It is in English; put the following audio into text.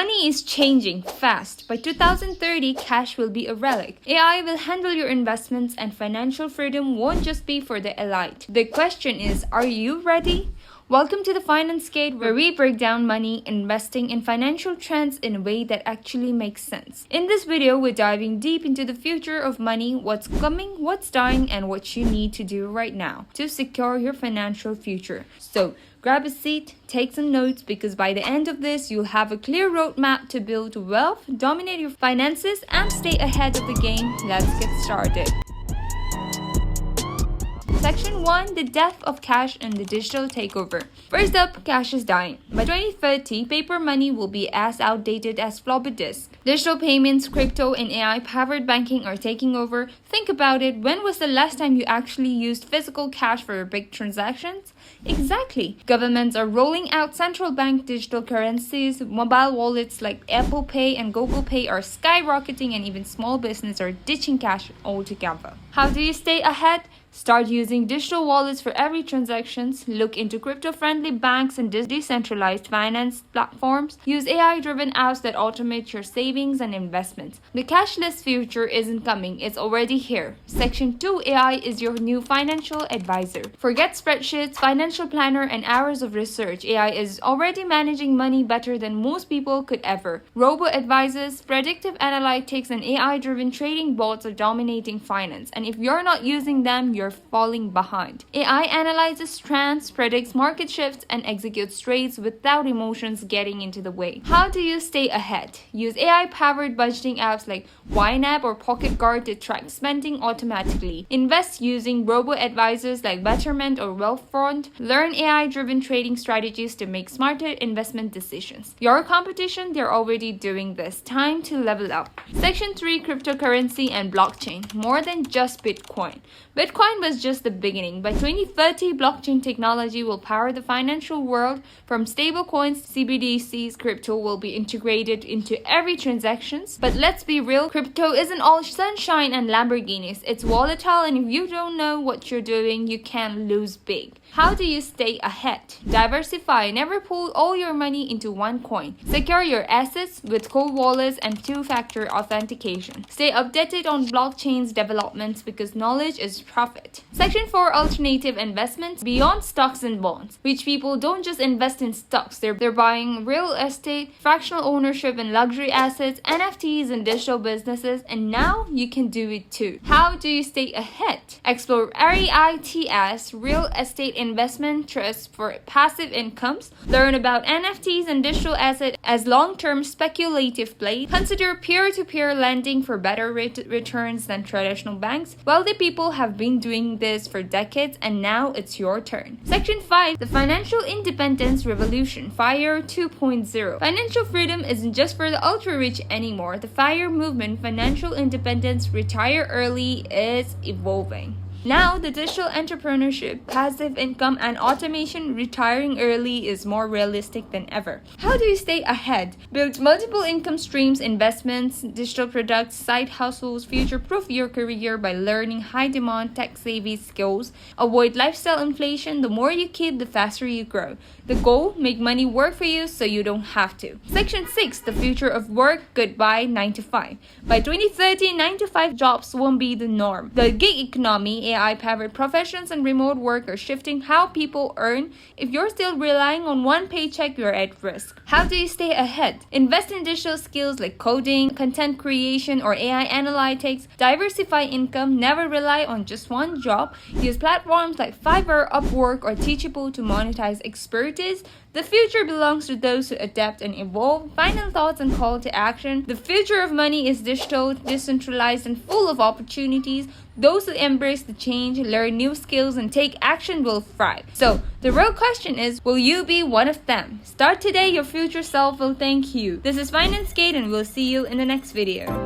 Money is changing fast. By 2030, cash will be a relic. AI will handle your investments and financial freedom won't just be for the elite. The question is, are you ready? Welcome to the Finance Gate, where we break down money, investing, and financial trends in a way that actually makes sense. In this video, we're diving deep into the future of money, what's coming, what's dying, and what you need to do right now to secure your financial future. So, grab a seat, take some notes, because by the end of this, you'll have a clear roadmap to build wealth, dominate your finances, and stay ahead of the game. Let's get started. Section 1. The death of cash and the digital takeover. First up, cash is dying. By 2030, paper money will be as outdated as floppy disk. Digital payments, crypto, and AI-powered banking are taking over. Think about it. When was the last time you actually used physical cash for your big transactions? Exactly. Governments are rolling out central bank digital currencies. Mobile wallets like Apple Pay and Google Pay are skyrocketing, and even small businesses are ditching cash altogether. How do you stay ahead? Start using digital wallets for every transaction. Look into crypto-friendly banks and decentralized finance platforms. Use AI-driven apps that automate your savings and investments. The cashless future isn't coming, it's already here. Section 2. AI is your new financial advisor. Forget spreadsheets, financial planner, and hours of research. AI is already managing money better than most people could ever. Robo-advisors, predictive analytics, and AI-driven trading bots are dominating finance. And if you're not using them, you're falling behind. AI analyzes trends, predicts market shifts, and executes trades without emotions getting into the way. How do you stay ahead? Use AI-powered budgeting apps like YNAB or Pocket Guard to track spending automatically. Invest using robo-advisors like Betterment or Wealthfront. Learn AI-driven trading strategies to make smarter investment decisions. Your competition, they're already doing this. Time to level up. Section 3. Cryptocurrency and blockchain. More than just Bitcoin. Bitcoin was just the beginning. By 2030, blockchain technology will power the financial world. From stablecoins, CBDCs, crypto will be integrated into every transaction. But let's be real, crypto isn't all sunshine and Lamborghinis. It's volatile, and if you don't know what you're doing, you can lose big. How do you stay ahead? Diversify. Never pool all your money into one coin. Secure your assets with cold wallets and two-factor authentication. Stay updated on blockchain's developments, because knowledge is profit. Section 4. Alternative investments beyond stocks and bonds. Rich people don't just invest in stocks. They're buying real estate, fractional ownership in luxury assets, NFTs, and digital businesses, and now you can do it too. How do you stay ahead? Explore REITs, real estate investment trusts for passive incomes. Learn about NFTs and digital assets as long-term speculative plays. Consider peer-to-peer lending for better returns than traditional banks. Wealthy people have been doing this for decades, and now it's your turn. Section 5. The financial independence revolution. FIRE 2.0. Financial freedom isn't just for the ultra-rich anymore. The FIRE movement, financial independence, retire early, is evolving. Now, the digital entrepreneurship, passive income, and automation, retiring early is more realistic than ever. How do you stay ahead? Build multiple income streams, investments, digital products, side hustles. Future-proof your career by learning high-demand, tech-savvy skills. Avoid lifestyle inflation. The more you keep, the faster you grow. The goal? Make money work for you so you don't have to. Section 6. The future of work. Goodbye 9 to 5. By 2030, 9 to 5 jobs won't be the norm. The gig economy, AI-powered professions, and remote work are shifting how people earn. If you're still relying on one paycheck, you're at risk. How do you stay ahead? Invest in digital skills like coding, content creation, or AI analytics. Diversify income. Never rely on just one job. Use platforms like Fiverr, Upwork, or Teachable to monetize expertise. The future belongs to those who adapt and evolve. Final thoughts and call to action. The future of money is digital, decentralized, and full of opportunities. Those who embrace the change, learn new skills, and take action will thrive. So, the real question is, will you be one of them? Start today, your future self will thank you. This is Finance Gate, and we'll see you in the next video.